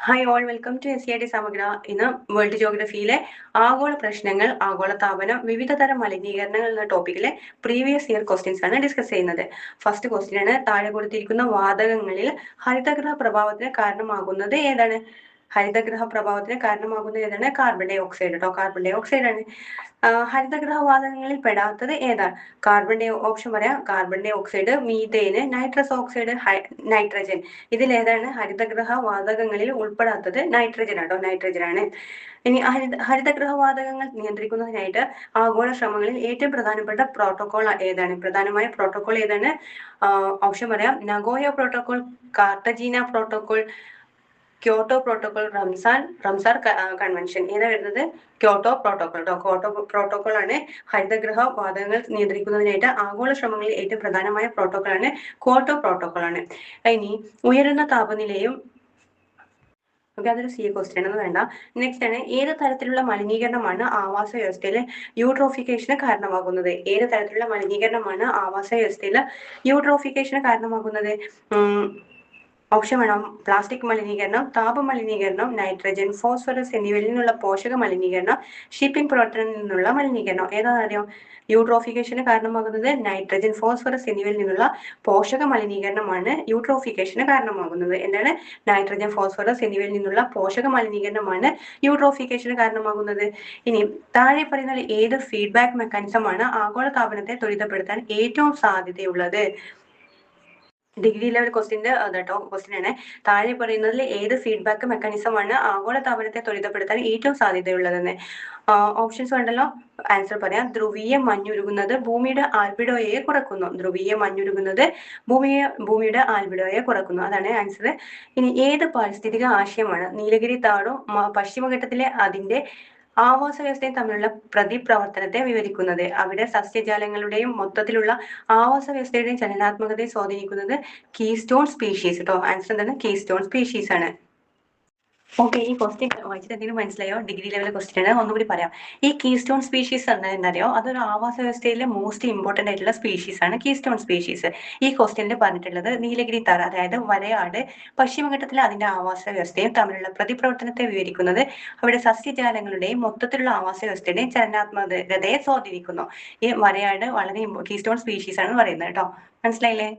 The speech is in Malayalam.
Hi all welcome to SCIT Samagra. ഇന്ന് വേൾഡ് ജോഗ്രഫിയിലെ ആഗോള പ്രശ്നങ്ങൾ, ആഗോളതാപനം, വിവിധ തരം മലിനീകരണങ്ങൾ എന്ന ടോപ്പിക്കിലെ പ്രീവിയസ് ഇയർ ക്വസ്റ്റ്യൻസ് ആണ് ഡിസ്കസ് ചെയ്യുന്നത്. ഫസ്റ്റ് ക്വസ്റ്റ്യൻ ആണ്, താഴെ കൊടുത്തിരിക്കുന്ന വാതകങ്ങളിൽ ഹരിതഗ്രഹ പ്രഭാവത്തിന് കാരണമാകുന്നത് ഏതാണ്? ഹരിതഗ്രഹ പ്രഭാവത്തിന് കാരണമാകുന്നത് ഏതാണ്? കാർബൺ ഡൈ ഓക്സൈഡ് കേട്ടോ, കാർബൺ ഡൈ ഓക്സൈഡ് ആണ്. ഹരിതഗ്രഹ വാതകങ്ങളിൽ പെടാത്തത് ഏതാണ്? കാർബൺ ഡൈ ഓപ്ഷൻ പറയാം: carbon dioxide, methane, nitrous oxide, nitrogen. ഇതിലേതാണ് ഹരിതഗ്രഹ വാതകങ്ങളിൽ ഉൾപ്പെടാത്തത്? നൈട്രജൻ ആട്ടോ, നൈട്രജൻ ആണ്. ഇനി ഹരിതഗ്രഹ വാതകങ്ങൾ നിയന്ത്രിക്കുന്നതിനായിട്ട് ആഗോള ശ്രമങ്ങളിൽ ഏറ്റവും പ്രധാനപ്പെട്ട പ്രോട്ടോകോൾ ഏതാണ്? പ്രധാനമായ പ്രോട്ടോകോൾ ഏതാണ്? ഓപ്ഷൻ പറയാം: Nagoya protocol, Cartagena protocol, Kyoto protocol, Ramsar convention. ഏതാ വരുന്നത്? ക്യോട്ടോ പ്രോട്ടോകോൾ കേട്ടോ. ക്യോട്ടോ പ്രോട്ടോകോൾ ആണ് ഹരിതഗ്രഹ വാതകങ്ങൾ നിയന്ത്രിക്കുന്നതിനായിട്ട് ആഗോള ശ്രമങ്ങളിൽ ഏറ്റവും പ്രധാനമായ പ്രോട്ടോകോൾ ആണ്, ക്യോട്ടോ പ്രോട്ടോകോൾ ആണ്. ഇനി ഉയരുന്ന താപനിലയും, അതൊരു CA ക്വസ്റ്റ്യൻ ഒന്നും വേണ്ട. നെക്സ്റ്റ് ആണ്, ഏത് തരത്തിലുള്ള മലിനീകരണമാണ് ആവാസ വ്യവസ്ഥയിൽ യൂട്രോഫിക്കേഷന് കാരണമാകുന്നത്? ഏത് തരത്തിലുള്ള മലിനീകരണമാണ് ആവാസ വ്യവസ്ഥയിൽ യൂട്രോഫിക്കേഷന് കാരണമാകുന്നത്? ഓപ്ഷൻ വേണം: പ്ലാസ്റ്റിക് മലിനീകരണം, താപമലിനീകരണം, നൈട്രജൻ, ഫോസ്ഫറസ് എന്നിവയിൽ നിന്നുള്ള പോഷക മലിനീകരണം, ഷിപ്പിംഗ് പ്രവർത്തനത്തിൽ നിന്നുള്ള മലിനീകരണം. ഏതാണെന്നറിയോ? യൂട്രോഫിക്കേഷന് കാരണമാകുന്നത് നൈട്രജൻ, ഫോസ്ഫറസ് എന്നിവയിൽ നിന്നുള്ള പോഷക മലിനീകരണമാണ് യൂട്രോഫിക്കേഷന് കാരണമാകുന്നത്. എന്താണ്? നൈട്രജൻ, ഫോസ്ഫറസ് എന്നിവയിൽ നിന്നുള്ള പോഷക മലിനീകരണമാണ് യൂട്രോഫിക്കേഷന് കാരണമാകുന്നത്. ഇനി താഴെ പറയുന്ന ഏത് ഫീഡ്ബാക്ക് മെക്കാനിസമാണ് ആഗോള താപനത്തെ ത്വരിതപ്പെടുത്താൻ ഏറ്റവും സാധ്യതയുള്ളത്? ഡിഗ്രി ലെവൽ ക്വസ്റ്റ്യൻ്റെ കേട്ടോ ക്വസ്റ്റ്യൻ ആണ്. താഴെ പറയുന്നതിൽ ഏത് ഫീഡ്ബാക്ക് മെക്കാനിസമാണ് ആഗോള താപനത്തെ ത്വരിതപ്പെടുത്താൻ ഏറ്റവും സാധ്യതയുള്ളതെന്ന്? ഓപ്ഷൻസ് വേണ്ടല്ലോ, ആൻസർ പറയാം: ധ്രുവീയ മഞ്ഞുരുകുന്നത് ഭൂമിയുടെ ആൽബിഡോയെ കുറക്കുന്നു. ധ്രുവീയ മഞ്ഞുരുകുന്നത് ഭൂമിയുടെ ആൽബിഡോയെ കുറക്കുന്നു. അതാണ് ആൻസർ. ഇനി ഏത് പാരിസ്ഥിതിക ആശയമാണ് നീലഗിരി താടും പശ്ചിമഘട്ടത്തിലെ അതിന്റെ ആവാസ വ്യവസ്ഥയും തമ്മിലുള്ള പ്രതിപ്രവർത്തനത്തെ വിവരിക്കുന്നത്? അവിടെ സസ്യജാലങ്ങളുടെയും മൊത്തത്തിലുള്ള ആവാസ വ്യവസ്ഥയുടെയും ചലനാത്മകതയെ സ്വാധീനിക്കുന്നത് കീസ്റ്റോൺ സ്പീഷീസ് കേട്ടോ. ആൻസർ എന്താണ്? കീസ്റ്റോൺ സ്പീഷീസ് ആണ്. ഓക്കെ, ഈ ക്വസ്റ്റ്യൻ വായിച്ചിട്ട് എന്തെങ്കിലും മനസ്സിലായോ? ഡിഗ്രി ലെവൽ ക്വസ്റ്റ്യൻ ആണ്, ഒന്നുകൂടി പറയാം. ഈ കീസ്റ്റോൺ സ്പീഷീസ് എന്നറിയോ? അതൊരു ആവാസ വ്യവസ്ഥയിലെ മോസ്റ്റ് ഇമ്പോർട്ടൻ്റ് ആയിട്ടുള്ള സ്പീഷീസ് ആണ് കീസ്റ്റോൺ സ്പീഷീസ്. ഈ ക്വസ്റ്റ്യനിൽ പറഞ്ഞിട്ടുള്ളത് നീലഗിരി താറ, അതായത് വരയാട്, പശ്ചിമഘട്ടത്തിലെ അതിന്റെ ആവാസ വ്യവസ്ഥയും തമ്മിലുള്ള പ്രതിപ്രവർത്തനത്തെ വിവരിക്കുന്നത് അവിടെ സസ്യജാലങ്ങളുടെയും മൊത്തത്തിലുള്ള ആവാസ വ്യവസ്ഥയുടെയും ചലനാത്മകതയെ സ്വാധീനിക്കുന്നു. ഈ വരയാട് വളരെ കീസ്റ്റോൺ സ്പീഷീസ് ആണെന്ന് പറയുന്നത് കേട്ടോ. മനസ്സിലായില്ലേ?